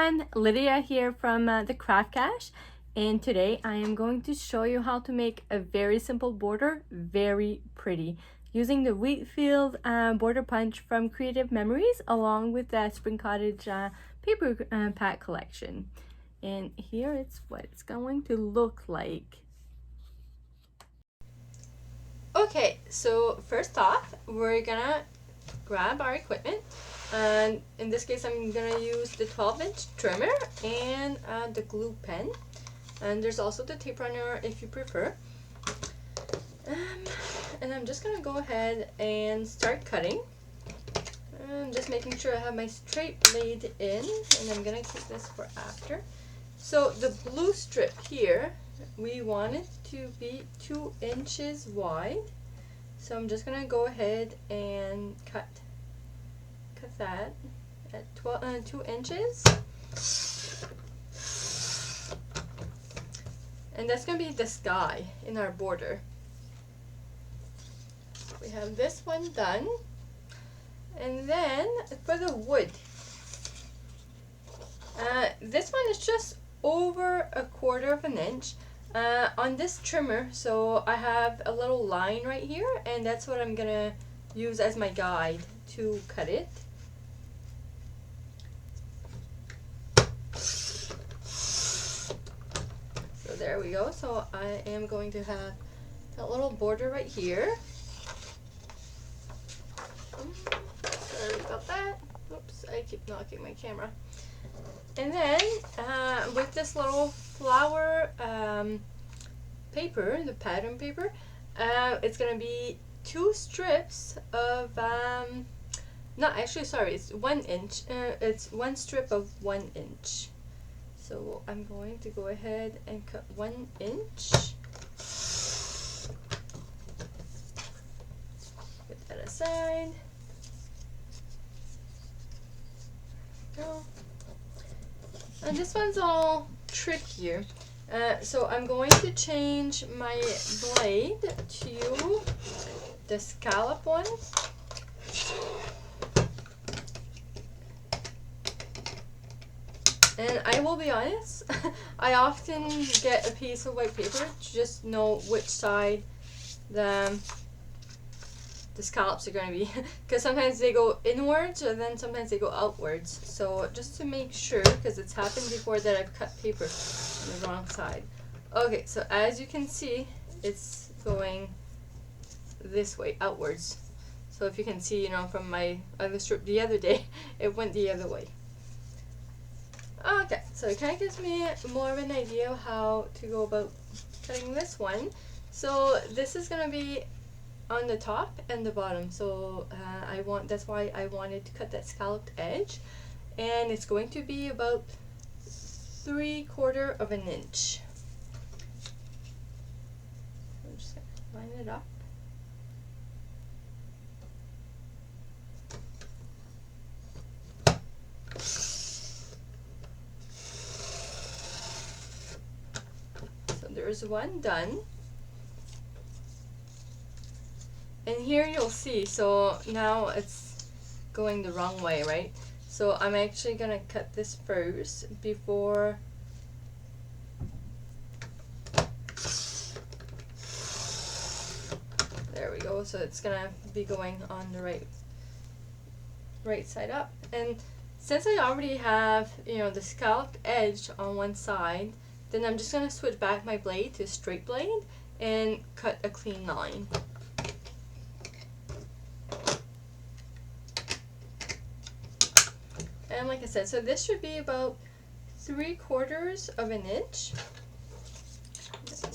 everyone, Lydia here from the Craft Cache, and today I am going to show you how to make a very simple border very pretty using the Wheatfield border punch from Creative Memories along with the Spring Cottage paper pack collection. And here it's what it's going to look like. Okay, so first off, we're gonna grab our equipment, and in this case I'm gonna use the 12-inch trimmer and the glue pen, and there's also the tape runner if you prefer. And I'm just gonna go ahead and start cutting. I'm just making sure I have my straight blade in, and I'm gonna keep this for after. So the blue strip here, we want it to be 2 inches wide. So I'm just gonna go ahead and cut that at 2 inches. And that's gonna be the sky in our border. We have this one done. And then for the wood, this one is just over 1/4 inch on this trimmer. So I have a little line right here, and that's what I'm gonna use as my guide to cut it. So there we go. So I am going to have that little border right here. Sorry about that. Oops, I keep knocking my camera. And then with this little flower paper, the pattern paper, it's gonna be 2 strips of not actually, sorry, it's 1 inch. It's 1 strip of 1 inch. So I'm going to go ahead and cut 1 inch. Put that aside. Go. And this one's all trickier. So I'm going to change my blade to the scallop one. And I will be honest, I often get a piece of white paper to just know which side the scallops are going to be, because sometimes they go inwards and then sometimes they go outwards. So just to make sure, because it's happened before that I've cut paper on the wrong side. Okay, so as you can see, it's going this way, outwards. So if you can see, you know, from my other strip the other day, it went the other way. Okay, so it kind of gives me more of an idea of how to go about cutting this one. So this is going to be on the top and the bottom, so that's why I wanted to cut that scalloped edge, and it's going to be about 3/4 inch. So I'm just gonna line it up. So there's one done. And here you'll see, so now it's going the wrong way, right? So I'm actually gonna cut this first before there we go. So it's gonna be going on the right side up. And since I already have, you know, the scalloped edge on one side, then I'm just gonna switch back my blade to a straight blade and cut a clean line. And like I said, so this should be about 3/4 inch.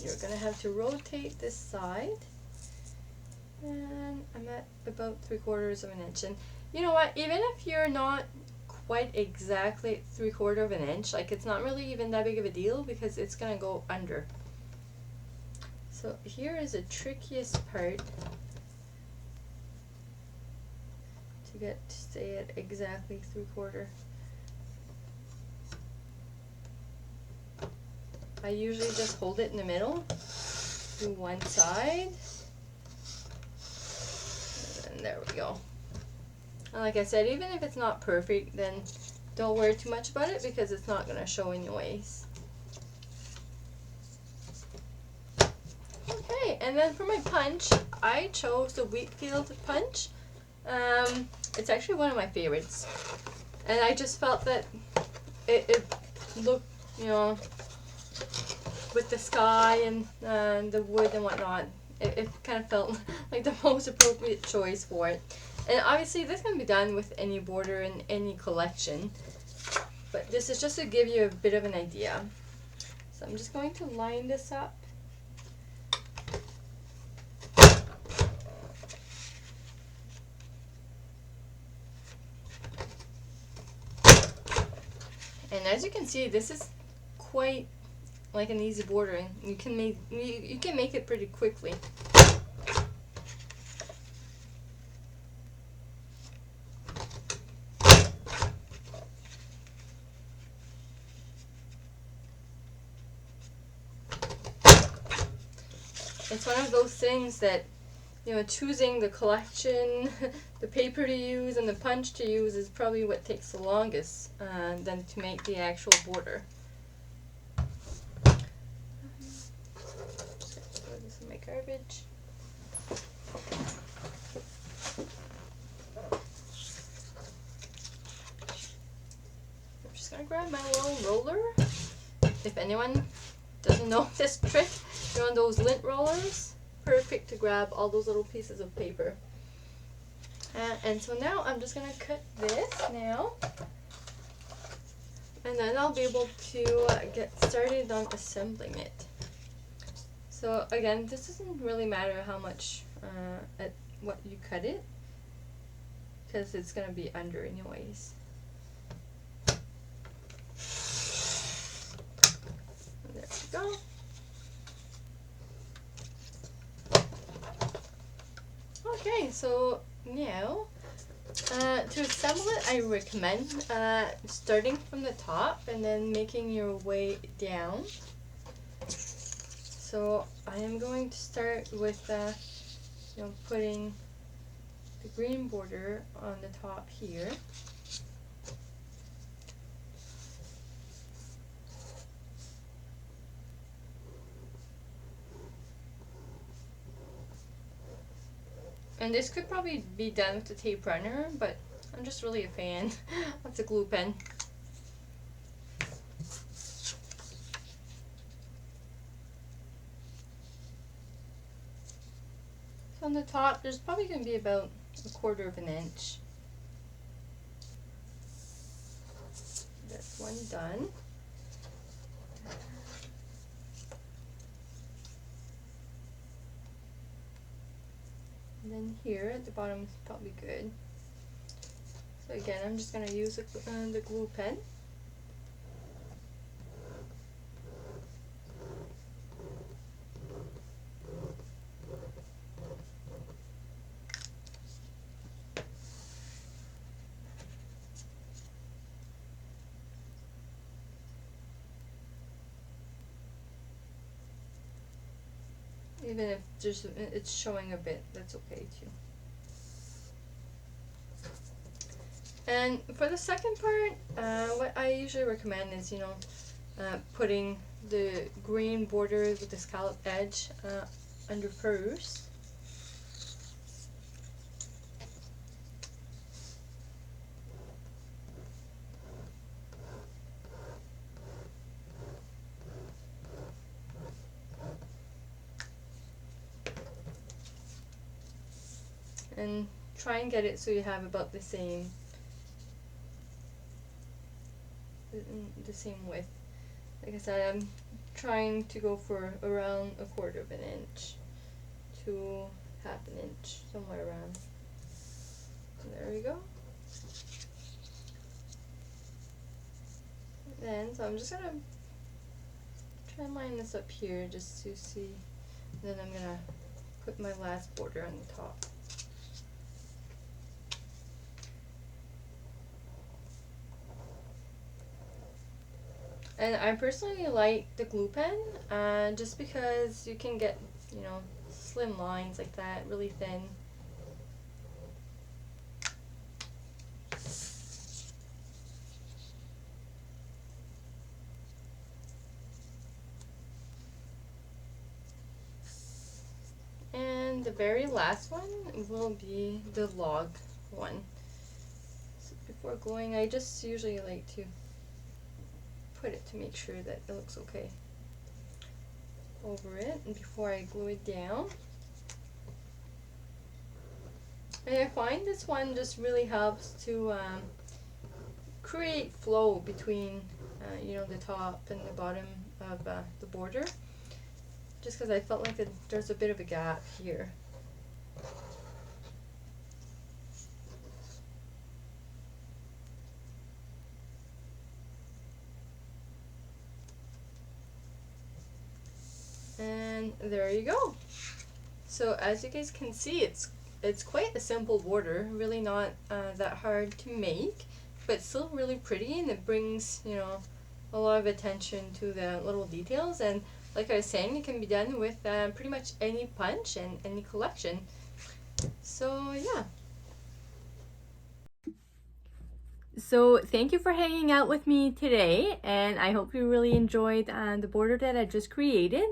You're gonna have to rotate this side, and I'm at about 3/4 inch. And you know what? Even if you're not quite exactly 3/4 inch, like it's not really even that big of a deal because it's gonna go under. So here is the trickiest part, to get to stay at exactly 3/4. I usually just hold it in the middle, do one side, and there we go. And like I said, even if it's not perfect, then don't worry too much about it because it's not going to show anyways. Okay, and then for my punch, I chose the Wheatfield punch. It's actually one of my favorites. And I just felt that it looked, you know, with the sky and the wood and whatnot, it kind of felt like the most appropriate choice for it. And obviously this can be done with any border in any collection, but this is just to give you a bit of an idea. So I'm just going to line this up. And as you can see, this is quite like an easy border, and you can make it pretty quickly. It's one of those things that, you know, choosing the collection, the paper to use, and the punch to use is probably what takes the longest than to make the actual border. Throw this in my garbage. I'm just gonna grab my little roller. If anyone doesn't know this trick, you know those lint rollers? Perfect to grab all those little pieces of paper. And so now I'm just going to cut this now. And then I'll be able to get started on assembling it. So again, this doesn't really matter how much, at what you cut it, because it's going to be under anyways. And there we go. Okay, so now to assemble it, I recommend starting from the top and then making your way down. So I am going to start with you know, putting the green border on the top here. And this could probably be done with the tape runner, but I'm just really a fan of the glue pen. So on the top, there's probably going to be about 1/4 of an inch. That's one done. And then here at the bottom is probably good. So again, I'm just going to use the glue pen. Even if just it's showing a bit, that's okay too. And for the second part, what I usually recommend is, you know, putting the green border with the scallop edge under first. And try and get it so you have about the same width. Like I said, I'm trying to go for around 1/4 of an inch to 1/2 inch, somewhere around. And there we go. And then, so I'm just gonna try and line this up here just to see. And then I'm gonna put my last border on the top. And I personally like the glue pen, just because you can get, you know, slim lines like that, really thin. And the very last one will be the log one. So before gluing, I just usually like to put it to make sure that it looks okay over it and before I glue it down. And I find this one just really helps to create flow between you know, the top and the bottom of the border, just because I felt like there's a bit of a gap here. And there you go. So as you guys can see, it's quite a simple border, really not that hard to make, but still really pretty, and it brings, you know, a lot of attention to the little details. And like I was saying, it can be done with pretty much any punch and any collection. So yeah. So thank you for hanging out with me today, and I hope you really enjoyed the border that I just created.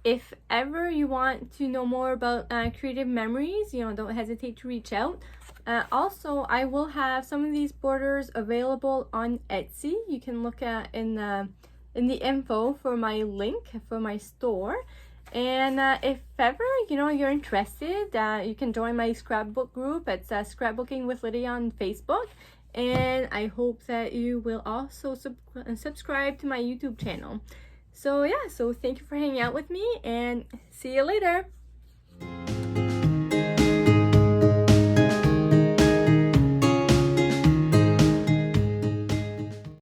If ever you want to know more about Creative Memories, you know, don't hesitate to reach out. Also, I will have some of these borders available on Etsy. You can look at in the info for my link for my store. And if ever, you know, you're interested, you can join my scrapbook group. It's Scrapbooking with Lydia on Facebook. And I hope that you will also subscribe to my YouTube channel. So yeah, so thank you for hanging out with me, and see you later.